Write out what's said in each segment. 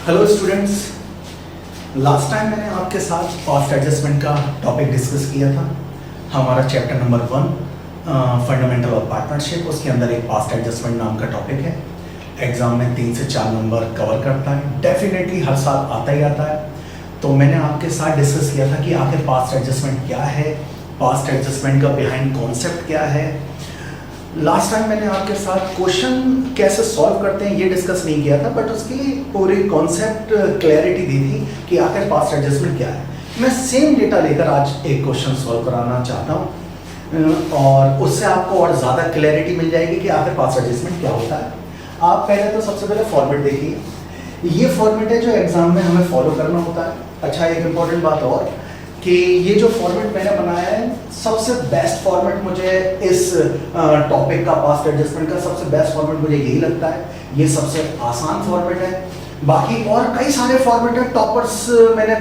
Hello students, last time मैंने आपके साथ कॉस्ट एडजस्टमेंट का टॉपिक डिस्कस किया था। हमारा chapter number 1 fundamental of partnership, उसके अंदर एक कॉस्ट एडजस्टमेंट नाम का टॉपिक है। एग्जाम में 3 से 4 नंबर कवर करता है, डेफिनेटली हर साल आता ही आता है। तो मैंने आपके साथ डिस्कस किया था कि आखिर कॉस्ट एडजस्टमेंट क्या है, कॉस्ट एडजस्टमेंट का बिहाइंड कॉन्सेप्ट क्या है। लास्ट टाइम मैंने आपके साथ क्वेश्चन कैसे सॉल्व करते हैं ये डिस्कस नहीं किया था, बट उसकी पूरी कॉन्सेप्ट क्लैरिटी दी थी कि आखिर कॉस्ट एडजस्टमेंट क्या है। मैं सेम डेटा लेकर आज एक क्वेश्चन सॉल्व कराना चाहता हूँ और उससे आपको और ज़्यादा क्लैरिटी मिल जाएगी कि आखिर कॉस्ट एडजस्टमेंट क्या होता है। आप पहले तो सबसे पहले फॉर्मेट देखिए, ये फॉर्मेट है जो एग्जाम में हमें फॉलो करना होता है। अच्छा, एक इम्पॉर्टेंट बात और कि ये जो फॉर्मेट मैंने बनाया है, सबसे बेस्ट फॉर्मेट मुझे इस टॉपिक का कॉस्ट एडजस्टमेंट का सबसे बेस्ट फॉर्मेट मुझे यही लगता है। ये सबसे आसान फॉर्मेट है। बाकी और कई सारे फॉर्मेट है, टॉपर्स मैंने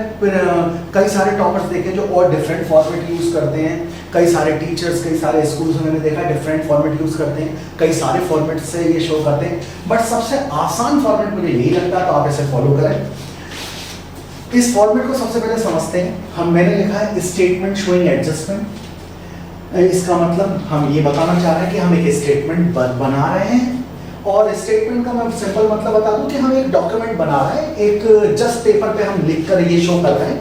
कई सारे टॉपर्स देखे जो और डिफरेंट फॉर्मेट यूज़ करते हैं। कई सारे टीचर्स, कई सारे स्कूल्स में मैंने देखा डिफरेंट फॉर्मेट यूज़ करते हैं, कई सारे फॉर्मेट से ये शो करते हैं, बट सबसे आसान फॉर्मेट मुझे यही लगता है, तो आप इसे फॉलो करें। इस फॉर्मेट को सबसे पहले समझते हैं। मैंने लिखा है स्टेटमेंट शोइंग एडजस्टमेंट। इसका मतलब हम ये बताना चाह रहे हैं कि हम एक स्टेटमेंट बना रहे हैं, और स्टेटमेंट का मैं सिंपल मतलब बता दूं कि हम एक डॉक्यूमेंट बना रहे हैं, एक जस्ट पेपर पे हम लिख कर ये शो कर रहे हैं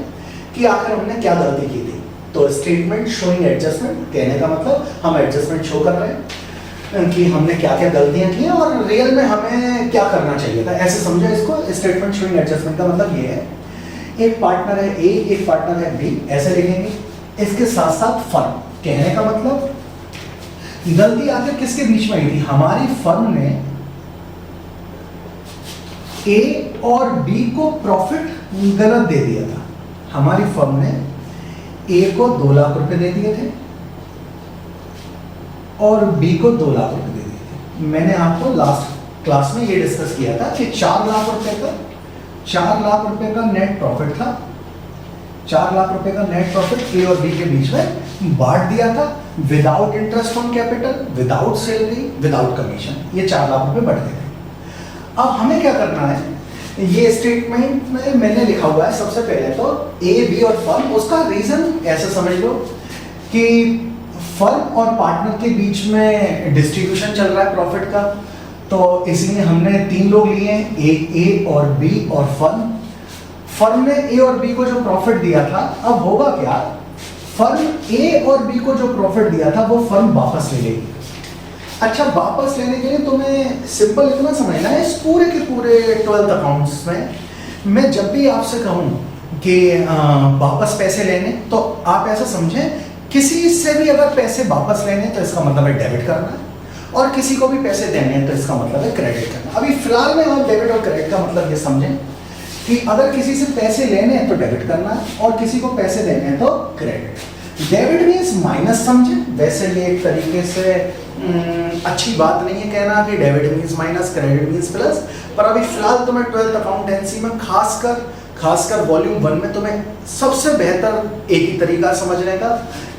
कि आखिर हमने क्या गलती की थी। तो स्टेटमेंट शोइंग एडजस्टमेंट कहने का मतलब हम एडजस्टमेंट शो कर रहे हैं कि हमने क्या क्या गलतियां की हैं और रियल में हमें क्या करना चाहिए था। ऐसे समझो इसको। स्टेटमेंट शोइंग एडजस्टमेंट का मतलब ये है, एक पार्टनर है ए, एक पार्टनर है बी, ऐसे लिखेंगे। इसके साथ साथ फर्म, कहने का मतलब गलती आखिर किसके बीच में आई थी। हमारी फर्म ने ए और बी को प्रॉफिट गलत दे दिया था। हमारी फर्म ने ए को 2 लाख रुपए दे दिए थे और बी को 2 लाख रुपए दे दिए थे। मैंने आपको लास्ट क्लास में ये डिस्कस किया था कि 4 लाख रुपए का नेट प्रॉफिट था। 4 लाख रुपए का नेट प्रॉफिट ए और बी के बीच में बांट दिया था, without interest on capital, without salary, without commission. ये 4 लाख रुपए बढ़ गए थे। अब हमें क्या करना है, ये स्टेटमेंट में मैंने लिखा हुआ है सबसे पहले तो ए, बी और फर्म। उसका रीजन ऐसे समझ लो कि फर्म और पार्टनर के बीच में डिस्ट्रीब्यूशन चल रहा है प्रॉफिट का, तो इसीलिए हमने 3 लोग लिए हैं, एक ए और बी और फर्म। फर्म ने ए और बी को जो प्रॉफिट दिया था, अब होगा क्या, फर्म ए और बी को जो प्रॉफिट दिया था वो फर्म वापस ले लेगी। अच्छा, वापस लेने के लिए तुम्हें सिंपल इतना समझना है, इस पूरे के पूरे 12th अकाउंट्स में मैं जब भी आपसे कहूँ कि वापस पैसे लेने, तो आप ऐसा समझें किसी से भी अगर पैसे वापस लेने तो इसका मतलब है डेबिट करना, और किसी को भी पैसे देने हैं तो इसका मतलब है क्रेडिट करना। अभी फिलहाल में आप डेबिट और क्रेडिट का मतलब ये समझें कि अगर किसी से पैसे लेने हैं तो डेबिट करना है और किसी को पैसे देने हैं तो क्रेडिट। डेबिट मीन्स माइनस समझें। वैसे ये एक तरीके से अच्छी बात नहीं है कहना कि debit means minus, credit means plus, पर अभी फिलहाल तुम्हें 12th अकाउंटेंसी में खासकर वॉल्यूम 1 में तुम्हें सबसे बेहतर एक ही तरीका समझने का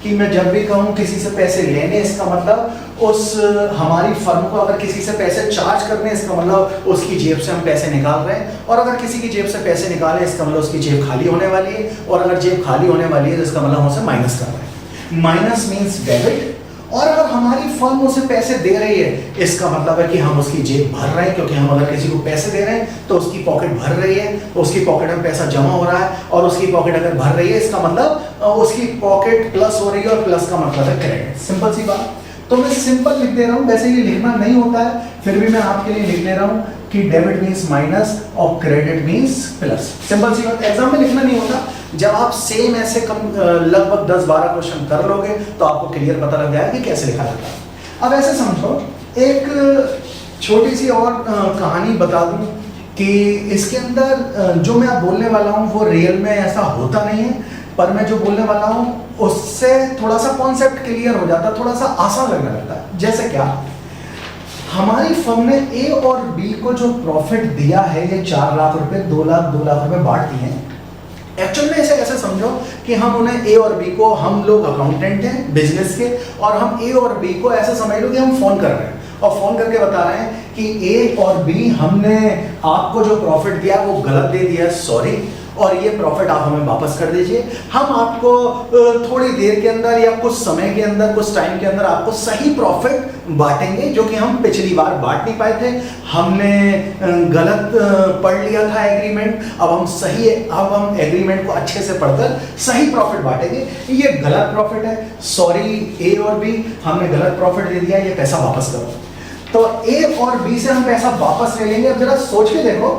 कि मैं जब भी कहूँ किसी से पैसे लेने, इसका मतलब उस हमारी फर्म को अगर किसी से पैसे चार्ज करने, इसका मतलब उसकी जेब से हम पैसे निकाल रहे हैं, और अगर किसी की जेब से पैसे निकालें इसका मतलब उसकी जेब खाली होने वाली है, और अगर जेब खाली होने वाली है तो इसका मतलब हम उसे माइनस कर रहे हैं। Minus means debit. और अगर हमारी फर्म उसे पैसे दे रही है, इसका मतलब है कि हम उसकी जेब भर रहे हैं, क्योंकि हम अगर किसी को पैसे दे रहे हैं तो उसकी पॉकेट भर रही है, उसकी पॉकेट में पैसा जमा हो रहा है, और उसकी पॉकेट अगर भर रही है इसका मतलब उसकी पॉकेट प्लस हो रही है, और प्लस का मतलब है क्रेडिट। सिंपल सी बात। तो मैं सिंपल लिख दे रहा हूँ, वैसे ये लिखना नहीं होता है, फिर भी मैं आपके लिए लिख दे रहा हूँ कि डेबिट मीन्स माइनस और क्रेडिट मीन्स प्लस। सिंपल सी बात। एग्जाम में लिखना नहीं होता। जब आप सेम ऐसे लगभग 10-12 क्वेश्चन कर लोगे तो आपको क्लियर पता लग जाएगा कि कैसे लिखा जाता है। अब ऐसे समझो, एक छोटी सी और कहानी बता दूं कि इसके अंदर जो मैं बोलने वाला हूं वो रियल में ऐसा होता नहीं है, पर मैं जो बोलने वाला हूं उससे थोड़ा सा कॉन्सेप्ट क्लियर हो जाता है, थोड़ा सा आसान लगने लगता है। जैसे क्या, हमारी फर्म ने ए और बी को जो प्रॉफिट दिया है, ये 4 लाख रुपए, 2 लाख रुपए बांट दिए हैं। एक्चुअल में ऐसे समझो कि हम उन्हें ए और बी को, हम लोग अकाउंटेंट हैं बिजनेस के, और हम ए और बी को ऐसे समझ लो कि हम फोन कर रहे हैं और फोन करके बता रहे हैं कि ए और बी हमने आपको जो प्रॉफिट दिया वो गलत दे दिया, सॉरी, और ये प्रॉफिट आप हमें वापस कर दीजिए। हम आपको थोड़ी देर के अंदर या कुछ समय के अंदर, कुछ टाइम के अंदर आपको सही प्रॉफिट बांटेंगे, जो कि हम पिछली बार बांट नहीं पाए थे। हमने गलत पढ़ लिया था एग्रीमेंट। अब हम एग्रीमेंट को अच्छे से पढ़कर सही प्रॉफिट बांटेंगे। ये गलत प्रॉफिट है, सॉरी ए और बी, हमने गलत प्रॉफिट दे दिया, ये पैसा वापस करो। तो ए और बी से हम पैसा वापस ले लेंगे। अब जरा सोच के देखो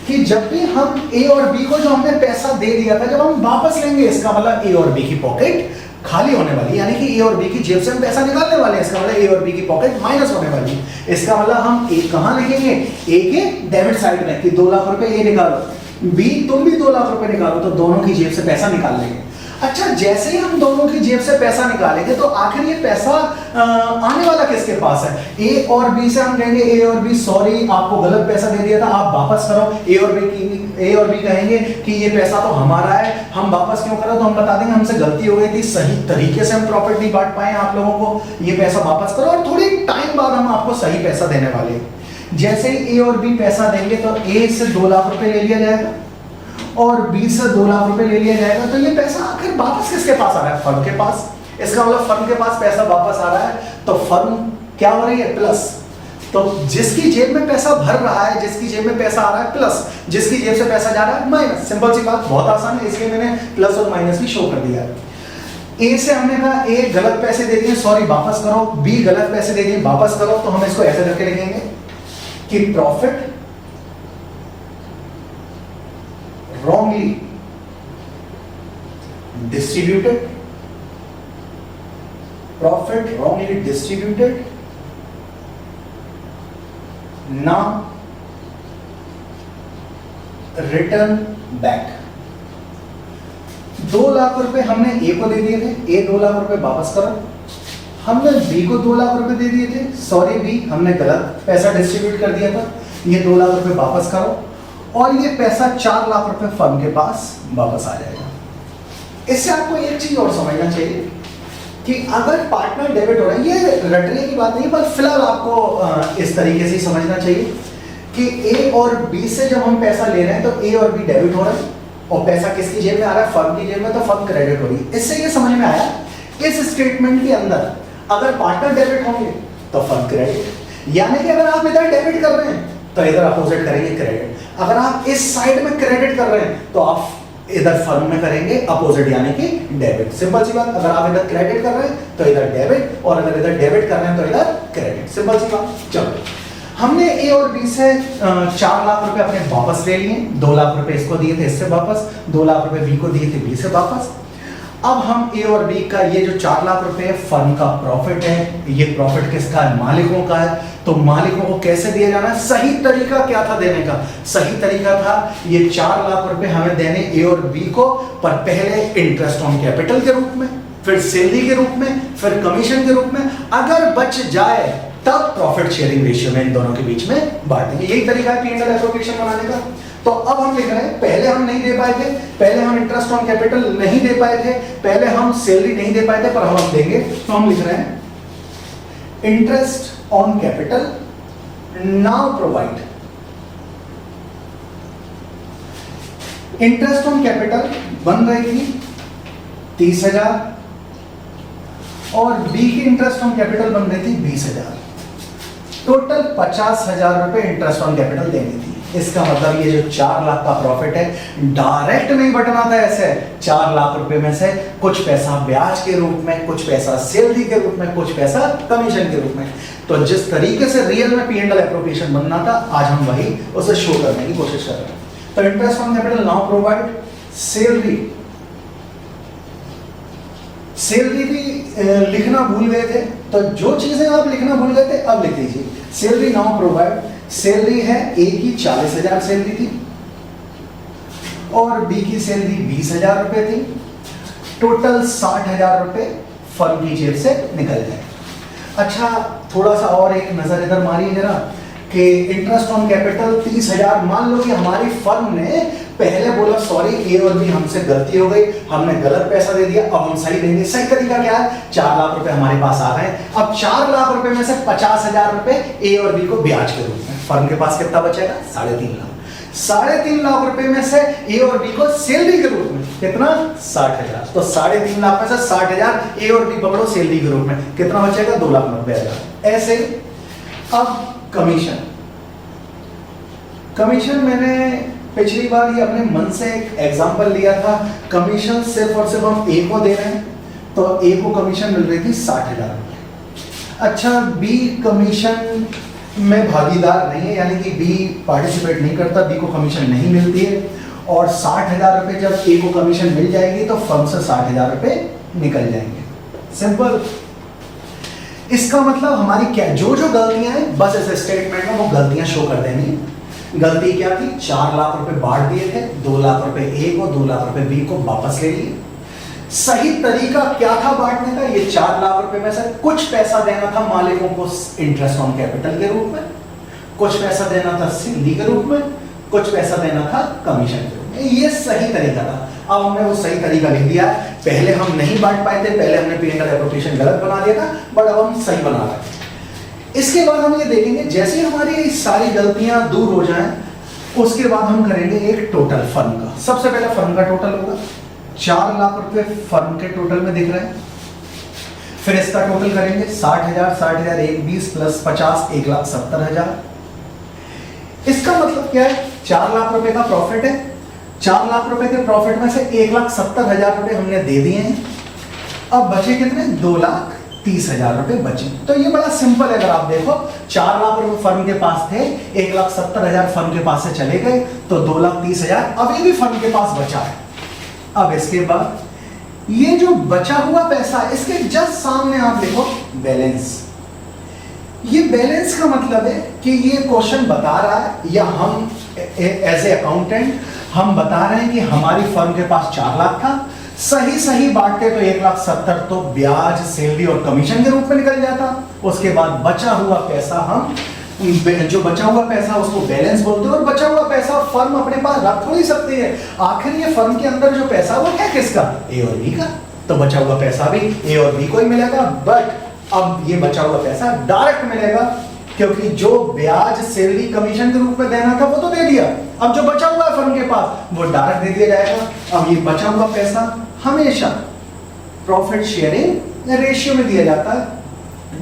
कि जब भी हम ए और बी को जो हमने पैसा दे दिया था, जब हम वापस लेंगे, इसका मतलब ए और बी की पॉकेट खाली होने वाली है, यानी कि ए और बी की जेब से हम पैसा निकालने वाले हैं। इसका मतलब ए और बी की पॉकेट माइनस होने वाली है। इसका मतलब हम ए कहां लिखेंगे? ए के डेबिट साइड में, कि 2 लाख रुपए ए निकालो, बी तुम भी 2 लाख रुपए निकालो, तो दोनों की जेब से पैसा निकाल लेंगे। अच्छा, जैसे ही हम दोनों की जेब से पैसा निकालेंगे तो आखिर ये पैसा आने वाला किसके पास है? ए और बी से हम कहेंगे ए और बी, सॉरी आपको गलत पैसा दे दिया था, आप वापस करो। ए और बी कहेंगे कि ये पैसा तो हमारा है, हम वापस क्यों करो? तो हम बता देंगे हमसे गलती हो गई थी, सही तरीके से हम प्रॉफिट नहीं बांट पाए आप लोगों को, ये पैसा वापस करो। और थोड़ी टाइम बाद हम आपको सही पैसा देने वाले हैं। जैसे ही ए और बी पैसा देंगे तो ए से 2 लाख रुपए ले लिया जाएगा और बी से 2 लाख रुपए ले लिया जाएगा। तो ये पैसा आखिर वापस किसके पास आ रहा है? फर्म के पास। इसका मतलब फर्म के पास पैसा वापस आ रहा है, तो फर्म क्या हो रही है? प्लस। तो जिसकी जेब में पैसा भर रहा है, जिसकी जेब में पैसा आ रहा है प्लस, जिसकी जेब से पैसा जा रहा है माइनस। सिंपल सी बात, बहुत आसान है, इसलिए मैंने प्लस और माइनस भी शो कर दिया। ए से हमने कहा ए गलत पैसे दे दिए, सॉरी वापस करो, बी गलत पैसे दे दिए, वापस करो। तो हम इसको ऐसे करके लिखेंगे कि profit wrongly distributed, profit wrongly distributed, now return back। 2 lakh रुपए हमने ए को दे दिए थे, ए 2 लाख रुपए वापस करो। हमने बी को 2 लाख रुपए दे दिए थे, सॉरी बी हमने गलत पैसा डिस्ट्रीब्यूट कर दिया था, ये 2 लाख रुपए वापस करो। और ये पैसा 4 लाख रुपए फर्म के पास वापस आ जाएगा। इससे आपको एक चीज और समझना चाहिए कि अगर पार्टनर डेबिट हो रहा है, ये रटने की बात नहीं, पर फिलहाल आपको इस तरीके से समझना चाहिए कि ए और बी से जब हम पैसा ले रहे हैं तो ए और बी डेबिट हो रहा है और पैसा किसकी जेब में आ रहा है? फर्म की जेब में, तो फर्म क्रेडिट हो रही है। इससे ये समझ में आया इस स्टेटमेंट के अंदर अगर पार्टनर डेबिट होंगे तो फर्म क्रेडिट, यानी कि अगर आप इधर डेबिट कर रहे हैं तो इधर अपोजिट करेंगे क्रेडिट। अगर आप इस साइड में क्रेडिट कर रहे हैं तो आप इधर फर्म में करेंगे अपोजिट, यानी कि डेबिट। सिंपल सी बात, अगर आप इधर क्रेडिट कर रहे हैं तो इधर डेबिट, और अगर इधर डेबिट कर रहे हैं तो इधर क्रेडिट। सिंपल सी बात। चलो, हमने ए और बी से 4 लाख रुपए अपने वापस ले लिए। 2 लाख रुपए इसको दिए थे, इससे वापस। 2 लाख रुपए बी को दिए थे, बी से वापस। अब हम ए और बी का ये जो 4 लाख रुपए फर्म का प्रॉफिट है, ये प्रॉफिट किसका है? मालिकों का है। तो मालिकों को कैसे दिया जाना है? सही तरीका क्या था देने का? सही तरीका था ये 4 लाख रुपए हमें देने ए और बी को, पर पहले इंटरेस्ट ऑन कैपिटल के रूप में, फिर सैलरी के रूप में, फिर कमीशन के रूप में। अगर बच जाए तब प्रॉफिट शेयरिंग रेशियो में इन दोनों के बीच में बांट देंगे। यही तरीका है P&L एप्रोप्रिएशन बनाने का। तो अब हम लिख रहे हैं, पहले हम नहीं दे पाए थे, पहले हम इंटरेस्ट ऑन कैपिटल नहीं दे पाए थे, पहले हम सैलरी नहीं दे पाए थे, पर हम देंगे। तो हम लिख रहे हैं interest on capital now provide. Interest on capital बन रही थी 30,000 और बी की इंटरेस्ट ऑन कैपिटल बन रही थी 20,000। टोटल 50,000 रुपए इंटरेस्ट ऑन कैपिटल देनी थी। इसका मतलब ये जो 4 लाख का प्रॉफिट है, डायरेक्ट नहीं बटना था ऐसे। 4 लाख रुपए में से कुछ पैसा ब्याज के रूप में, कुछ पैसा सैलरी के रूप में, कुछ पैसा कमीशन के रूप में। तो जिस तरीके से रियल में P&L एप्रोप्रिएशन बनना था, आज हम वही उसे शो करने की कोशिश कर रहे हैं। तो interest on capital now provide. Salary भी लिखना भूल गए थे, तो जो चीजें आप लिखना भूल गए थे अब लिख लीजिए। Salary now provide. सैलरी है ए की 40,000 सैलरी थी और बी की सैलरी 20,000 रुपए थी। टोटल 60,000 रुपए फर्म की जेब से निकल जाए। अच्छा, थोड़ा सा और एक नजर इधर मारिए जरा कि इंटरेस्ट ऑन कैपिटल 30,000। मान लो कि हमारी फर्म ने पहले बोला सॉरी ए और बी हमसे गलती हो गई, हमने गलत पैसा दे दिया, अब हम सही देंगे। सही तरीका क्या है? 4 लाख रुपए हमारे पास आ रहे हैं। अब 4 लाख रुपए में से 50,000 रुपए ए और बी को ब्याज के रूप में, फर्म के पास कितना बचेगा? 3.5 लाख। 3.5 लाख रुपए में से ए और बी को सैलरी के रूप में कितना? 60,000। तो 3.5 लाख में से 60,000 ए और बी पकड़ो सैलरी के रूप में, कितना बचेगा? 2,90,000। ऐसे अब कमीशन, कमीशन मैंने पिछली बार ये अपने मन से एक एग्जांपल लिया था। कमीशन सिर्फ और सिर्फ हम ए को दे रहे हैं, तो ए को कमीशन मिल रही थी 60,000 रुपये। अच्छा, बी कमीशन में भागीदार नहीं है, यानी कि बी पार्टिसिपेट नहीं करता, बी को कमीशन नहीं मिलती है। और 60,000 रुपये जब ए को कमीशन मिल जाएगी तो फर्म से 60,000 रुपये निकल जाएंगे। सिंपल। इसका मतलब हमारी क्या, जो जो गलतियां हैं बस इस स्टेटमेंट में वो गलतियां शो कर देनी है। गलती क्या थी? 4 लाख रुपए बांट दिए थे, 2 लाख रुपए ए को, 2 लाख रुपए बी को वापस ले लिए। सही तरीका क्या था बांटने का? ये 4 लाख रुपए में से कुछ पैसा देना था मालिकों को इंटरेस्ट ऑन कैपिटल के रूप में, कुछ पैसा देना था सैलरी के रूप में, कुछ पैसा देना था कमीशन के रूप में। ये सही तरीका था। अब हमने वो सही तरीका लिख दिया। पहले हम नहीं बांट पाए थे, पहले हमने P&L एप्रोप्रिएशन गलत बना दिया था, बट अब हम सही बना रहे हैं। इसके बाद हम ये देखेंगे जैसे हमारी सारी गलतियां दूर हो जाएं, उसके बाद हम करेंगे एक टोटल फर्म का। सबसे पहले फर्म का टोटल होगा। 4 लाख रुपए फर्म के टोटल में दिख रहे हैं। फिर इसका टोटल करेंगे 60,000, 60,000 एक 20 प्लस 50, 1,70,000। इसका मतलब क्या है? 4 लाख रुपए का प्रॉफिट है। 4 लाख रुपए के प्रॉफिट में से 1,70,000 रुपए हमने दे दिए हैं। अब बचे कितने? 2,30,000 रुपए बचे। तो ये बड़ा सिंपल है। अगर आप देखो 4 लाख रुपए फर्म के पास थे, 1,70,000 फर्म के पास से चले गए, तो 2,30,000 अभी भी फर्म के पास बचा है। अब इसके बाद ये जो बचा हुआ पैसा, इसके जस्ट सामने आप देखो बैलेंस। ये बैलेंस का मतलब है कि ये क्वेश्चन बता रहा है, या हम एज ए अकाउंटेंट हम बता रहे हैं कि हमारी फर्म के पास 4 लाख था, सही सही बांटते तो 1,70,000 तो ब्याज, सैलरी और कमीशन के रूप में निकल जाता। उसके बाद बचा हुआ पैसा, हम जो बचा हुआ पैसा उसको बैलेंस बोलते हैं। और बचा हुआ पैसा फर्म अपने पास रख थोड़ी सकती है। आखिर ये फर्म के अंदर जो पैसा वो है किसका? ए और बी का। तो बचा हुआ पैसा भी ए और बी को ही मिलेगा। बट अब ये बचा हुआ पैसा डायरेक्ट मिलेगा, क्योंकि जो ब्याज, सैलरी, कमीशन के रूप में देना था वो तो दे दिया। अब जो बचा हुआ है फर्म के पास वो डायरेक्ट दे दिया जाएगा। अब ये बचा हुआ पैसा हमेशा प्रॉफिट शेयरिंग रेशियो में दिया जाता है,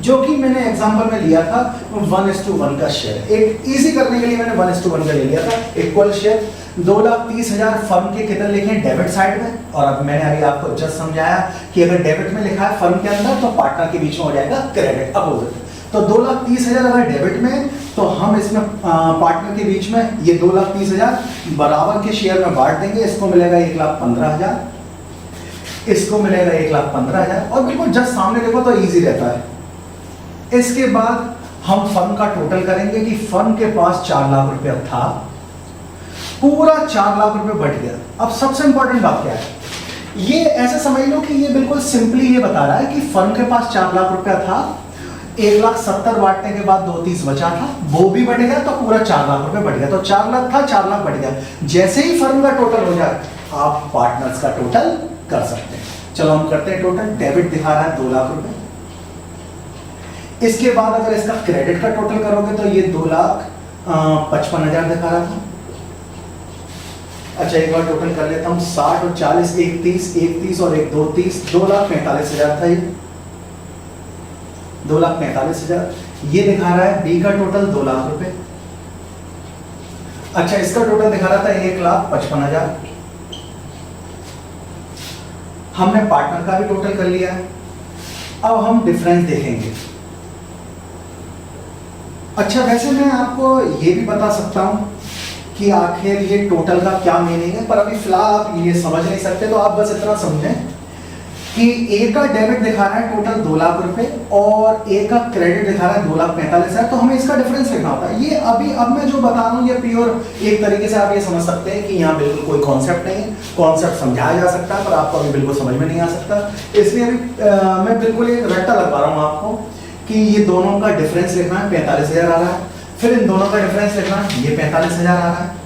जो कि मैंने एग्जांपल में लिया था 1:1 का शेयर। एक इजी करने के लिए मैंने 1:1 का ले लिया था। इक्वल शेयर 2,30,000 फर्म के कितने लिखे? डेबिट साइड में। और अब मैंने अभी आपको जस्ट समझाया कि अगर डेबिट में लिखा है फर्म के अंदर तो पार्टनर के बीच में हो जाएगा क्रेडिट, अपोजिट। तो 2,30,000 अगर डेबिट में, तो हम इसमें पार्टनर के बीच में ये 2,30,000 बराबर के शेयर में बांट देंगे। इसको मिलेगा 1,15,000, इसको मिलेगा 1,15,000। और बिल्कुल जस्ट सामने देखो तो इजी रहता है। इसके बाद हम फर्म का टोटल करेंगे कि फर्म के पास 4 लाख रुपया था, पूरा 4 लाख रुपए बट गया। अब सबसे इंपॉर्टेंट बात क्या है? ये ऐसे समझ लो कि ये बिल्कुल सिंपली ये बता रहा है कि फर्म के पास 4 लाख रुपया था, 1,70,000 बांटने के बाद 2,30,000 बचा था, वो भी बढ़ गया, तो पूरा 4 लाख रुपए बढ़ गया। तो 4 लाख था, 4 लाख बढ़ गया। जैसे ही फर्म का टोटल हो जाए आप पार्टनर्स का टोटल कर सकते हैं। चलो हम करते हैं टोटल। डेबिट दिखा रहा है 2 लाख रुपए। इसके बाद अगर इसका क्रेडिट का टोटल करोगे तो ये 2,55,000 दिखा रहा था। अच्छा एक बार टोटल कर लेता हूँ। 60 और 40, 1,30,000, 1,30,000 और 1, 2, 30, 2,45,000 था ये। 2,45,000 ये दिखा रहा है। बी का टोटल 2 लाख रुपए। अच्छा इसका टोटल दिखा रहा था 1,55,000। हमने पार्टनर का भी टोटल कर लिया है। अब हम डिफरेंस देखेंगे। अच्छा वैसे मैं आपको ये भी बता सकता हूं कि आखिर ये टोटल का क्या मीनिंग है, पर अभी फिलहाल आप ये समझ नहीं सकते, तो आप बस इतना समझें कि ए का डेबिट दिखा रहा है टोटल 2 लाख रुपए और ए का क्रेडिट दिखा रहा है 2,45,000। तो हमें इसका डिफरेंस लिखना होता है। ये अभी अब मैं जो बता रहा हूँ ये प्योर एक तरीके से आप ये समझ सकते हैं कि यहाँ बिल्कुल कोई कॉन्सेप्ट नहीं है। कॉन्सेप्ट समझाया जा सकता है पर आपको अभी बिल्कुल समझ में नहीं आ सकता, इसलिए अभी मैं बिल्कुल एक रट्टा लग पा रहा हूँ आपको कि ये दोनों का डिफरेंस लिखना है। 45,000 आ रहा है, फिर इन दोनों का डिफरेंस लिखना, ये 45,000 आ रहा है।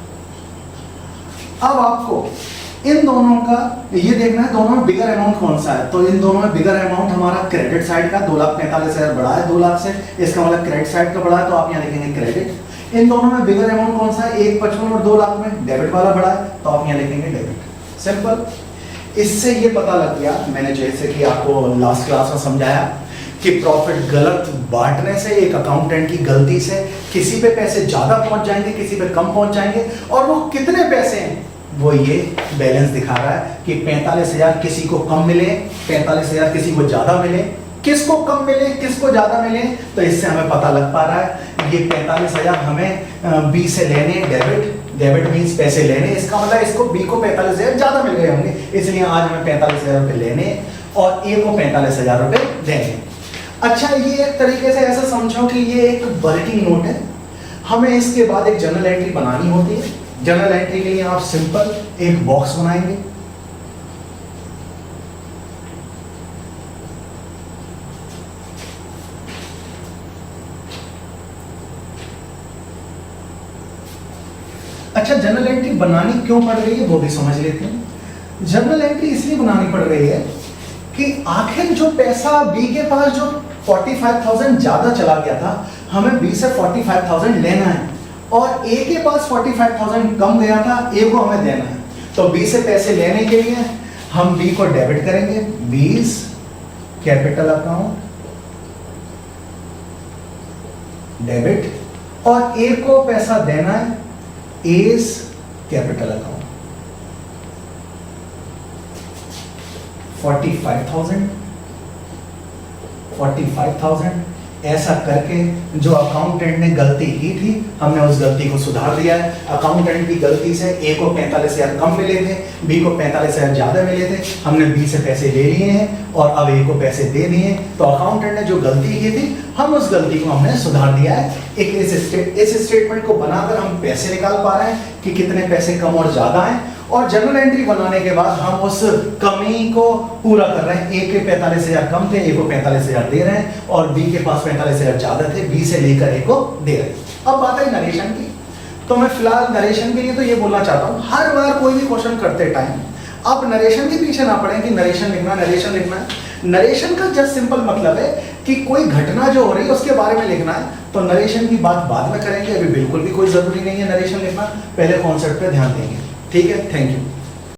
अब आपको इन दोनों का ये देखना है दोनों में बिगर अमाउंट कौन सा है। तो इन दोनों में बिगर अमाउंट हमारा क्रेडिट साइड का 2,45,000 बड़ा है 2 लाख से, इसका मतलब क्रेडिट साइड का बड़ा है, तो आप यहाँ लिखेंगे क्रेडिट। इन दोनों में बिगर अमाउंट कौन सा है, 1,55 और 2 लाख में डेबिट वाला बड़ा है, तो आप यहाँ लिखेंगे डेबिट। सिंपल। इससे ये पता लग गया, मैंने जैसे कि आपको लास्ट क्लास में समझाया कि प्रॉफिट गलत बांटने से, एक अकाउंटेंट की गलती से किसी पे पैसे ज्यादा पहुंच जाएंगे, किसी पे कम पहुंच जाएंगे, और वो कितने पैसे हैं वो ये बैलेंस दिखा रहा है कि 45,000 किसी को कम मिले, 45,000 किसी को ज्यादा मिले। किसको कम मिले किसको ज्यादा मिले, तो इससे हमें पता लग पा रहा है ये 45,000 हमें बी से लेने, डेबिट मीन्स पैसे लेने, इसका मतलब इसको बी को 45,000 ज्यादा मिल गए होंगे, इसलिए आज हमें 45,000 रुपए लेने और ए को 45,000 रुपए देने। अच्छा, ये एक तरीके से ऐसा समझो कि ये एक वर्किंग नोट है, हमें इसके बाद एक जर्नल एंट्री बनानी होती है। जर्नल एंट्री के लिए आप सिंपल एक बॉक्स बनाएंगे, अच्छा जर्नल एंट्री बनानी क्यों पड़ रही है वो भी समझ लेते हैं। जर्नल एंट्री इसलिए बनानी पड़ रही है कि आखिर जो पैसा बी के पास जो 45,000 ज्यादा चला गया था, हमें बी से 45,000 लेना है, और ए के पास 45,000 कम गया था, ए को हमें देना है। तो बी से पैसे लेने के लिए हम बी को डेबिट करेंगे, बीस कैपिटल अकाउंट डेबिट, और ए को पैसा देना है एस कैपिटल अकाउंट 45,000। ऐसा करके जो अकाउंटेंट ने गलती की थी, हमने उस गलती को सुधार दिया है। अकाउंटेंट की गलती से ए को 45,000 कम मिले थे, बी को 45,000 ज्यादा मिले थे, हमने बी से पैसे ले लिए हैं और अब ए को पैसे दे दिए। तो अकाउंटेंट ने जो गलती की थी, हम उस गलती को हमने सुधार दिया है। एक इस स्टेटमेंट को बनाकर हम पैसे निकाल पा रहे हैं कि कितने पैसे कम और ज्यादा हैं, और जर्नल एंट्री बनाने के बाद हम उस कमी को पूरा कर रहे हैं। ए के 45,000 कम थे, ए को 45,000 दे रहे हैं, और बी के पास 45,000 ज्यादा थे, बी से लेकर ए को दे रहे हैं। अब बात है नरेशन की, तो मैं फिलहाल नरेशन के लिए तो ये बोलना चाहता हूँ, हर बार कोई भी क्वेश्चन करते टाइम आप नरेशन के पीछे ना पड़े कि नरेशन लिखना है। नरेशन का जस्ट सिंपल मतलब है कि कोई घटना जो हो रही है उसके बारे में लिखना है। तो नरेशन की बात बाद में करेंगे, अभी बिल्कुल भी कोई जरूरी नहीं है नरेशन लिखना, पहले कॉन्सेप्ट पे ध्यान देंगे। ठीक है, थैंक यू।